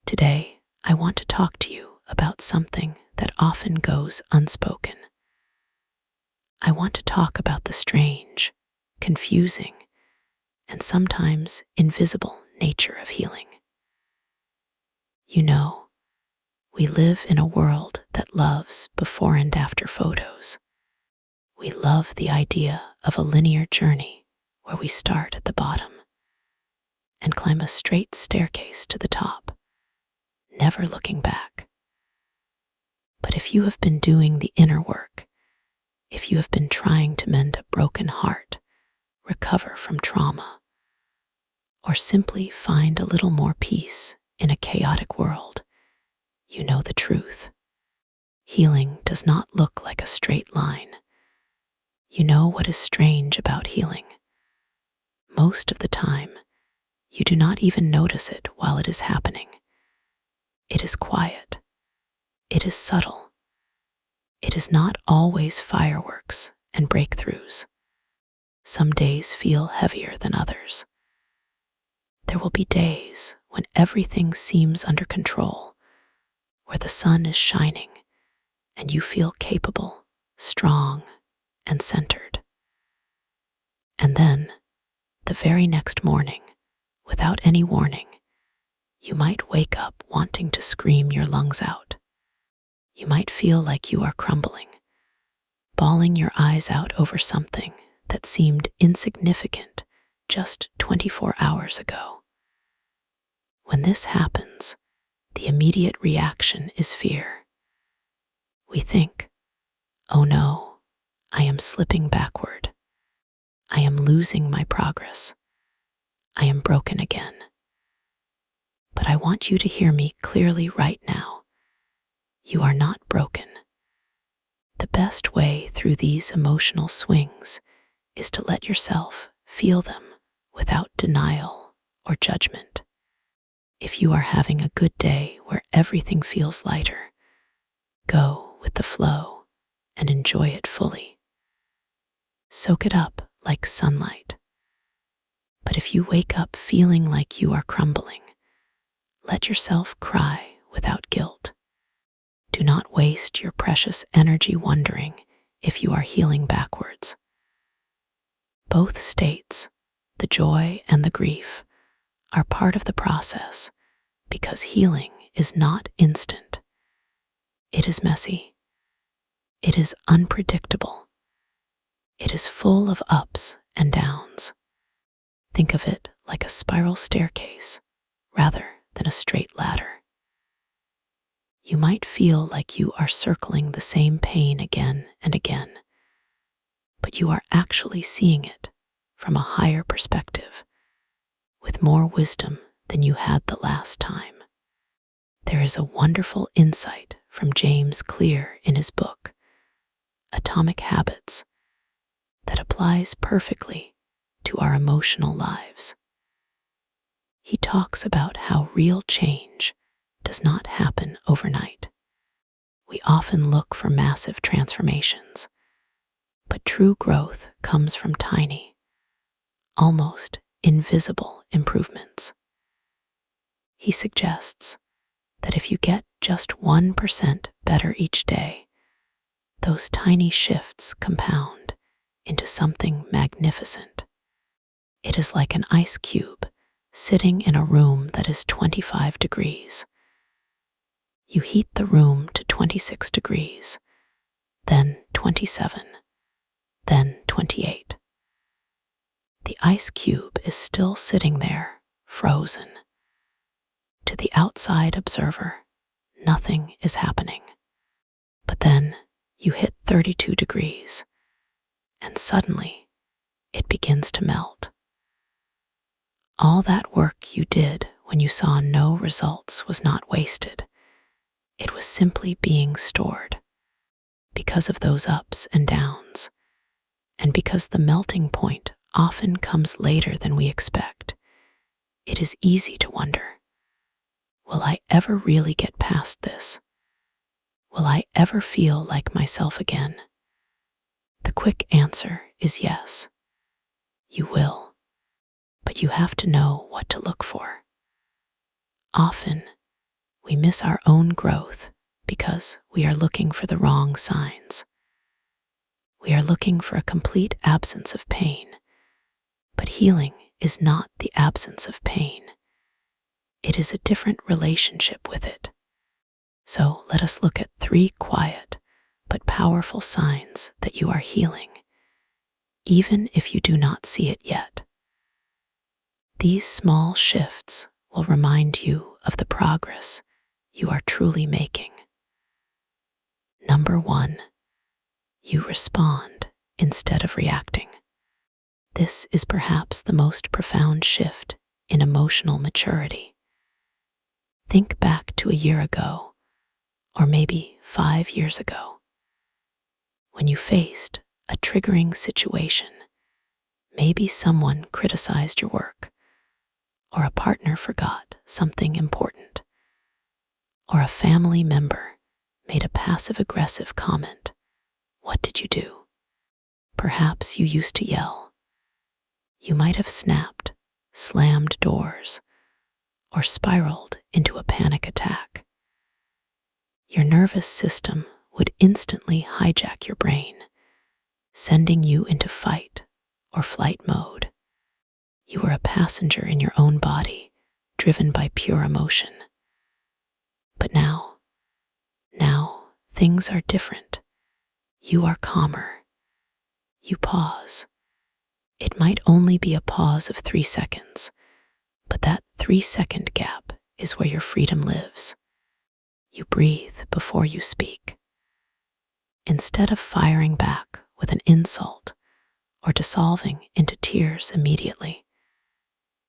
Today, I want to talk to you about something that often goes unspoken. I want to talk about the strange, confusing, and sometimes invisible nature of healing. You know, we live in a world that loves before and after photos. We love the idea of a linear journey where we start at the bottom and climb a straight staircase to the top, never looking back. But if you have been doing the inner work, if you have been trying to mend a broken heart, recover from trauma, or simply find a little more peace in a chaotic world, you know the truth. Healing does not look like a straight line. You know what is strange about healing? Most of the time, you do not even notice it while it is happening. It is quiet. It is subtle. It is not always fireworks and breakthroughs. Some days feel heavier than others. There will be days when everything seems under control, where the sun is shining and you feel capable, strong, and centered. And then, the very next morning, without any warning, you might wake up wanting to scream your lungs out. You might feel like you are crumbling, bawling your eyes out over something that seemed insignificant just 24 hours ago. When this happens, the immediate reaction is fear. We think, oh no, I am slipping backward. I am losing my progress. I am broken again. But I want you to hear me clearly right now. You are not broken. The best way through these emotional swings is to let yourself feel them without denial or judgment. If you are having a good day where everything feels lighter, go with the flow and enjoy it fully. Soak it up like sunlight. But if you wake up feeling like you are crumbling, let yourself cry without guilt. Do not waste your precious energy wondering if you are healing backwards. Both states, the joy and the grief, are part of the process because healing is not instant. It is messy. It is unpredictable. It is full of ups and downs. Think of it like a spiral staircase rather than a straight ladder. You might feel like you are circling the same pain again and again, but you are actually seeing it from a higher perspective, with more wisdom than you had the last time. There is a wonderful insight from James Clear in his book, Atomic Habits, that applies perfectly to our emotional lives. He talks about how real change does not happen overnight. We often look for massive transformations, but true growth comes from tiny, almost invisible improvements. He suggests that if you get just 1% better each day, those tiny shifts compound into something magnificent. It is like an ice cube sitting in a room that is 25 degrees. You heat the room to 26 degrees, then 27, then 28. The ice cube is still sitting there, frozen. To the outside observer, nothing is happening. But then you hit 32 degrees, and suddenly it begins to melt. All that work you did when you saw no results was not wasted. It was simply being stored. Because of those ups and downs, and because the melting point often comes later than we expect, it is easy to wonder, will I ever really get past this? Will I ever feel like myself again? The quick answer is yes. You will, but you have to know what to look for. Often, We miss our own growth because we are looking for the wrong signs. We are looking for a complete absence of pain, but healing is not the absence of pain. It is a different relationship with it. So let us look at 3 quiet but powerful signs that you are healing, even if you do not see it yet. These small shifts will remind you of the progress you are truly making. Number 1, you respond instead of reacting. This is perhaps the most profound shift in emotional maturity. Think back to a year ago, or maybe 5 years ago, when you faced a triggering situation. Maybe someone criticized your work, or a partner forgot something important, or a family member made a passive-aggressive comment. What did you do? Perhaps you used to yell. You might have snapped, slammed doors, or spiraled into a panic attack. Your nervous system would instantly hijack your brain, sending you into fight or flight mode. You were a passenger in your own body, driven by pure emotion. But now things are different. You are calmer. You pause. It might only be a pause of 3 seconds, but that 3-second gap is where your freedom lives. You breathe before you speak. Instead of firing back with an insult or dissolving into tears immediately,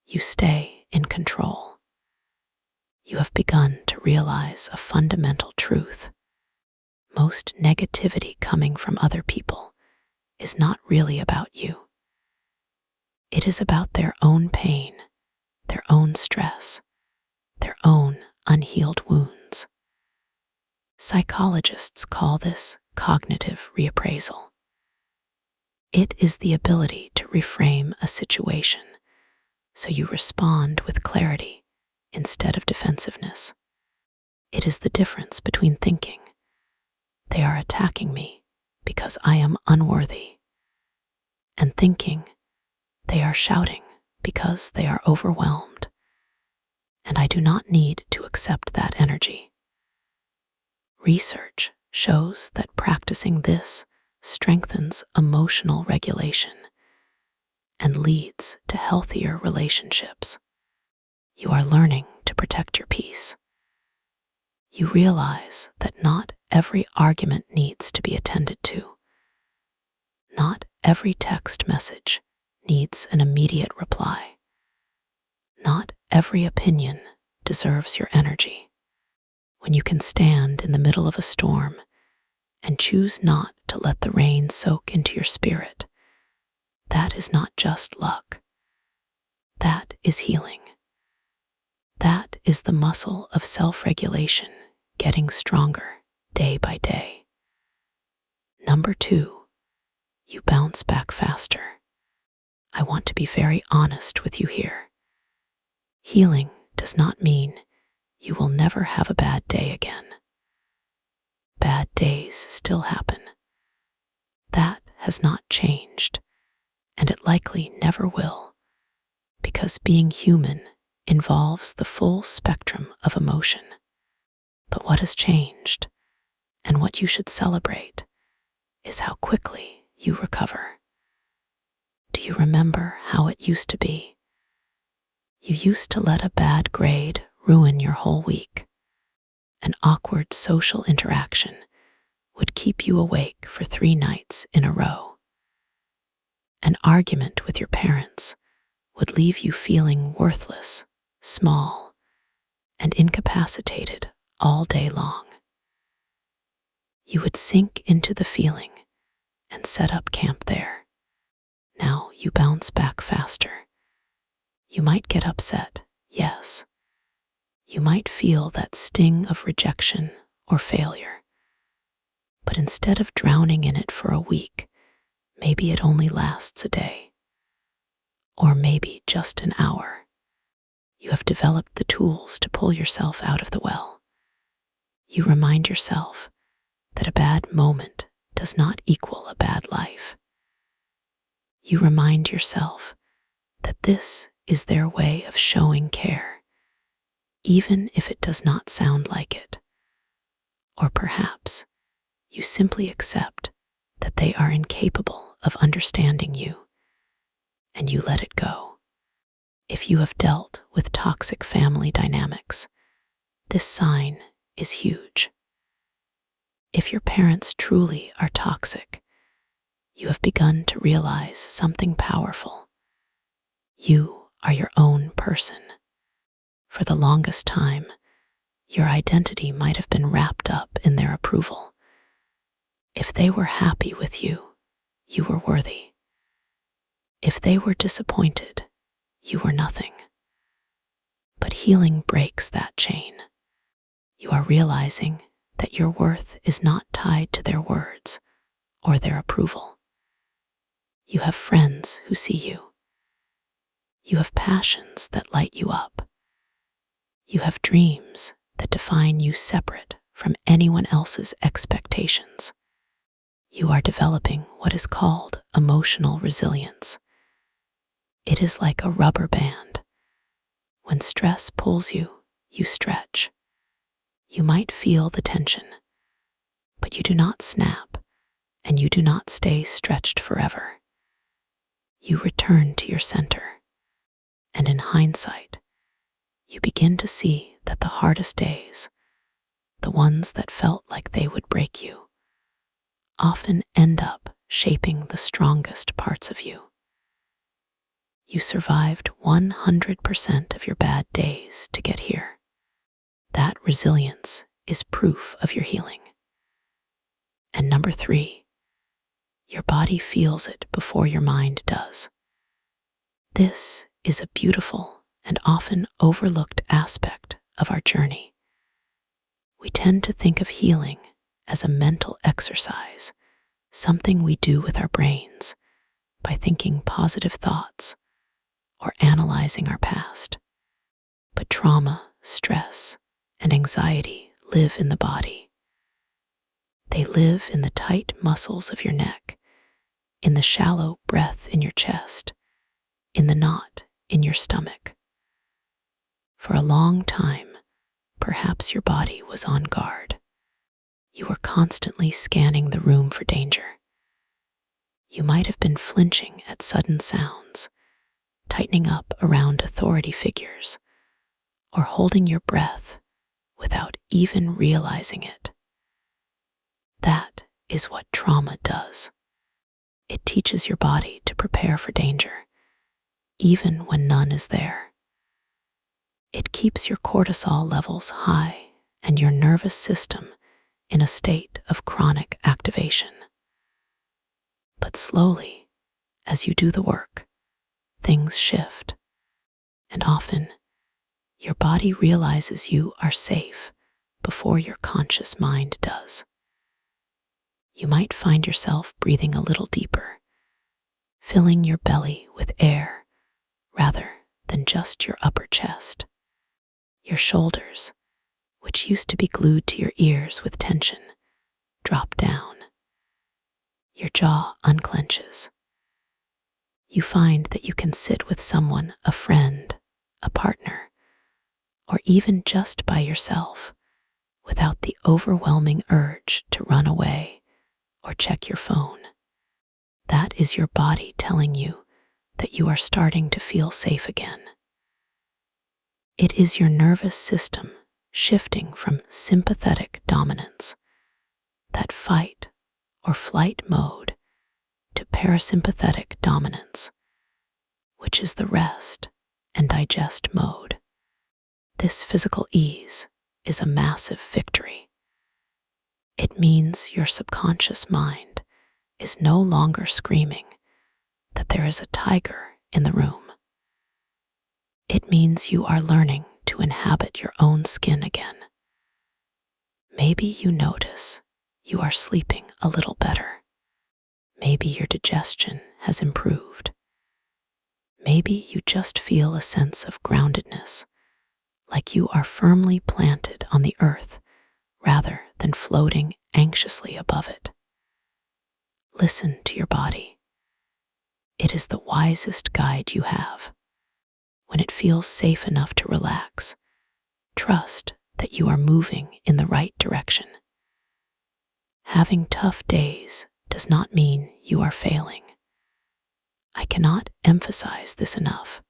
you stay in control. You have begun to realize a fundamental truth. Most negativity coming from other people is not really about you. It is about their own pain, their own stress, their own unhealed wounds. Psychologists call this cognitive reappraisal. It is the ability to reframe a situation so you respond with clarity instead of defensiveness. It is the difference between thinking, "They are attacking me because I am unworthy," and thinking, "They are shouting because they are overwhelmed, and I do not need to accept that energy." Research shows that practicing this strengthens emotional regulation and leads to healthier relationships. You are learning to protect your peace. You realize that not every argument needs to be attended to. Not every text message needs an immediate reply. Not every opinion deserves your energy. When you can stand in the middle of a storm and choose not to let the rain soak into your spirit, that is not just luck. That is healing. That is the muscle of self-regulation getting stronger day by day. Number 2, you bounce back faster. I want to be very honest with you here. Healing does not mean you will never have a bad day again. Bad days still happen. That has not changed, and it likely never will, because being human involves the full spectrum of emotion. But what has changed, and what you should celebrate, is how quickly you recover. Do you remember how it used to be? You used to let a bad grade ruin your whole week. An awkward social interaction would keep you awake for 3 nights in a row. An argument with your parents would leave you feeling worthless, small, and incapacitated all day long. You would sink into the feeling and set up camp there. Now you bounce back faster. You might get upset, yes. You might feel that sting of rejection or failure. But instead of drowning in it for a week, maybe it only lasts a day. Or maybe just an hour. You have developed the tools to pull yourself out of the well. You remind yourself that a bad moment does not equal a bad life. You remind yourself that this is their way of showing care, even if it does not sound like it. Or perhaps you simply accept that they are incapable of understanding you, and you let it go. If you have dealt with toxic family dynamics, this sign is huge. If your parents truly are toxic, you have begun to realize something powerful. You are your own person. For the longest time, your identity might have been wrapped up in their approval. If they were happy with you, you were worthy. If they were disappointed, you were nothing. But healing breaks that chain. You are realizing that your worth is not tied to their words or their approval. You have friends who see you. You have passions that light you up. You have dreams that define you separate from anyone else's expectations. You are developing what is called emotional resilience. It is like a rubber band. When stress pulls you, you stretch. You might feel the tension, but you do not snap, and you do not stay stretched forever. You return to your center, and in hindsight, you begin to see that the hardest days, the ones that felt like they would break you, often end up shaping the strongest parts of you. You survived 100% of your bad days to get here. That resilience is proof of your healing. And number 3, your body feels it before your mind does. This is a beautiful and often overlooked aspect of our journey. We tend to think of healing as a mental exercise, something we do with our brains by thinking positive thoughts or analyzing our past. But trauma, stress, and anxiety live in the body. They live in the tight muscles of your neck, in the shallow breath in your chest, in the knot in your stomach. For a long time, perhaps your body was on guard. You were constantly scanning the room for danger. You might have been flinching at sudden sounds, tightening up around authority figures, or holding your breath without even realizing it. That is what trauma does. It teaches your body to prepare for danger, even when none is there. It keeps your cortisol levels high and your nervous system in a state of chronic activation. But slowly, as you do the work, things shift, and often your body realizes you are safe before your conscious mind does. You might find yourself breathing a little deeper, filling your belly with air rather than just your upper chest. Your shoulders, which used to be glued to your ears with tension, drop down. Your jaw unclenches. You find that you can sit with someone, a friend, a partner, or even just by yourself without the overwhelming urge to run away or check your phone. That is your body telling you that you are starting to feel safe again. It is your nervous system shifting from sympathetic dominance, that fight or flight mode, to parasympathetic dominance, which is the rest and digest mode. This physical ease is a massive victory. It means your subconscious mind is no longer screaming that there is a tiger in the room. It means you are learning to inhabit your own skin again. Maybe you notice you are sleeping a little better. Maybe your digestion has improved. Maybe you just feel a sense of groundedness, like you are firmly planted on the earth rather than floating anxiously above it. Listen to your body. It is the wisest guide you have. When it feels safe enough to relax, trust that you are moving in the right direction. Having tough days does not mean you are failing. I cannot emphasize this enough.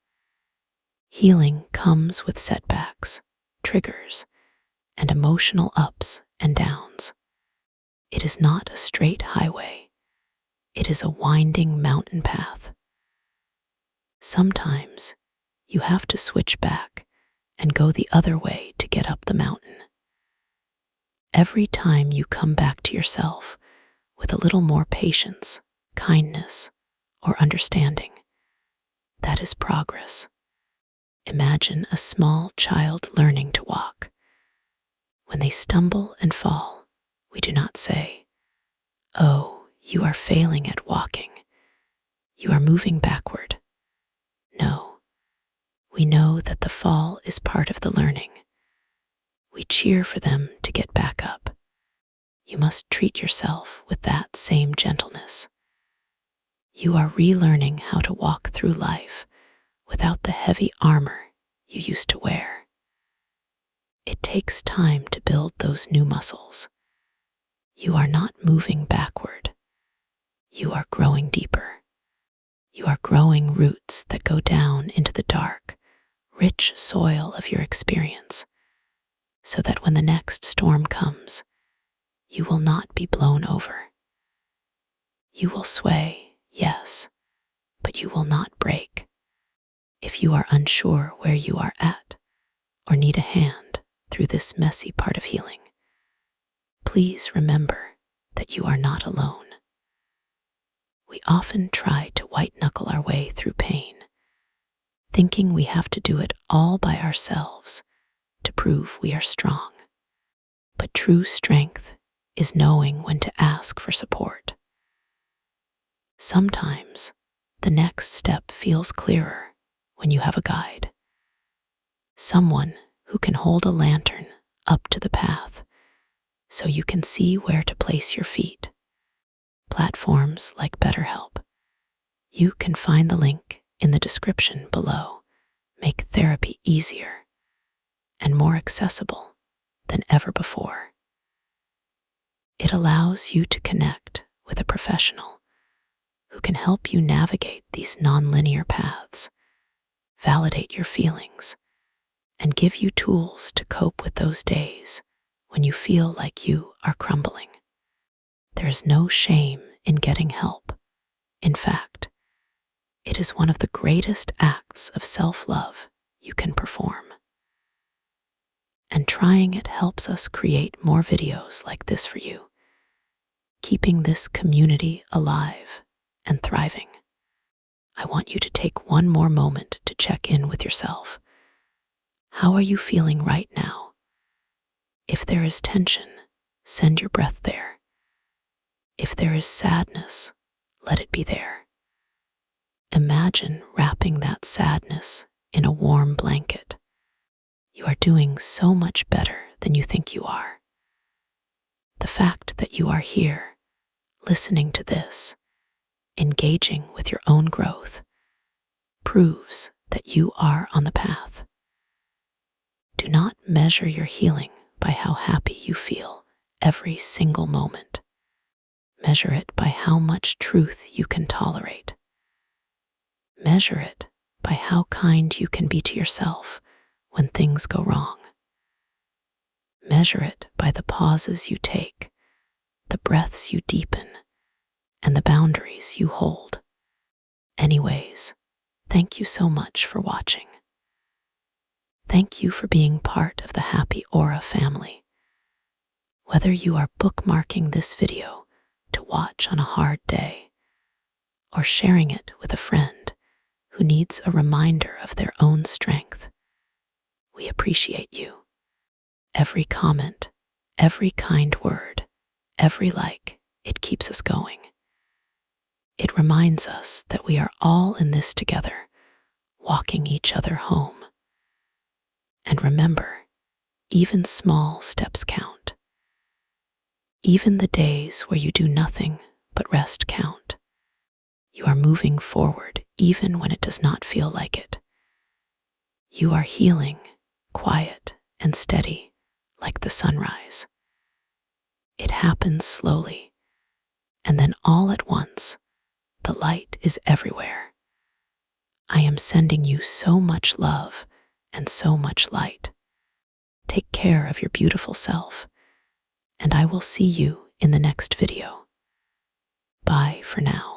Healing comes with setbacks, triggers, and emotional ups and downs. It is not a straight highway. It is a winding mountain path. Sometimes you have to switch back and go the other way to get up the mountain. Every time you come back to yourself with a little more patience, kindness, or understanding, that is progress. Imagine a small child learning to walk. When they stumble and fall, we do not say, "Oh, you are failing at walking. You are moving backward." No, we know that the fall is part of the learning. We cheer for them to get back up. You must treat yourself with that same gentleness. You are relearning how to walk through life without the heavy armor you used to wear. It takes time to build those new muscles. You are not moving backward. You are growing deeper. You are growing roots that go down into the dark, rich soil of your experience, so that when the next storm comes, you will not be blown over. You will sway, yes, but you will not break. If you are unsure where you are at or need a hand through this messy part of healing, please remember that you are not alone. We often try to white-knuckle our way through pain, thinking we have to do it all by ourselves to prove we are strong. But true strength is knowing when to ask for support. Sometimes the next step feels clearer when you have a guide, someone who can hold a lantern up to the path so you can see where to place your feet. Platforms like BetterHelp, you can find the link in the description below, make therapy easier and more accessible than ever before. It allows you to connect with a professional who can help you navigate these nonlinear paths, validate your feelings, and give you tools to cope with those days when you feel like you are crumbling. There is no shame in getting help. In fact, it is one of the greatest acts of self-love you can perform. And trying it helps us create more videos like this for you, keeping this community alive and thriving. I want you to take one more moment to check in with yourself. How are you feeling right now? If there is tension, send your breath there. If there is sadness, let it be there. Imagine wrapping that sadness in a warm blanket. You are doing so much better than you think you are. The fact that you are here, listening to this, engaging with your own growth, proves that you are on the path. Do not measure your healing by how happy you feel every single moment. Measure it by how much truth you can tolerate. Measure it by how kind you can be to yourself when things go wrong. Measure it by the pauses you take, the breaths you deepen, and the boundaries you hold. Anyways, thank you so much for watching. Thank you for being part of the Happy Aura family. Whether you are bookmarking this video to watch on a hard day, or sharing it with a friend who needs a reminder of their own strength, we appreciate you. Every comment, every kind word, every like, it keeps us going. It reminds us that we are all in this together, walking each other home. And remember, even small steps count. Even the days where you do nothing but rest count. You are moving forward even when it does not feel like it. You are healing, quiet and steady, like the sunrise. It happens slowly, and then all at once, the light is everywhere. I am sending you so much love and so much light. Take care of your beautiful self, and I will see you in the next video. Bye for now.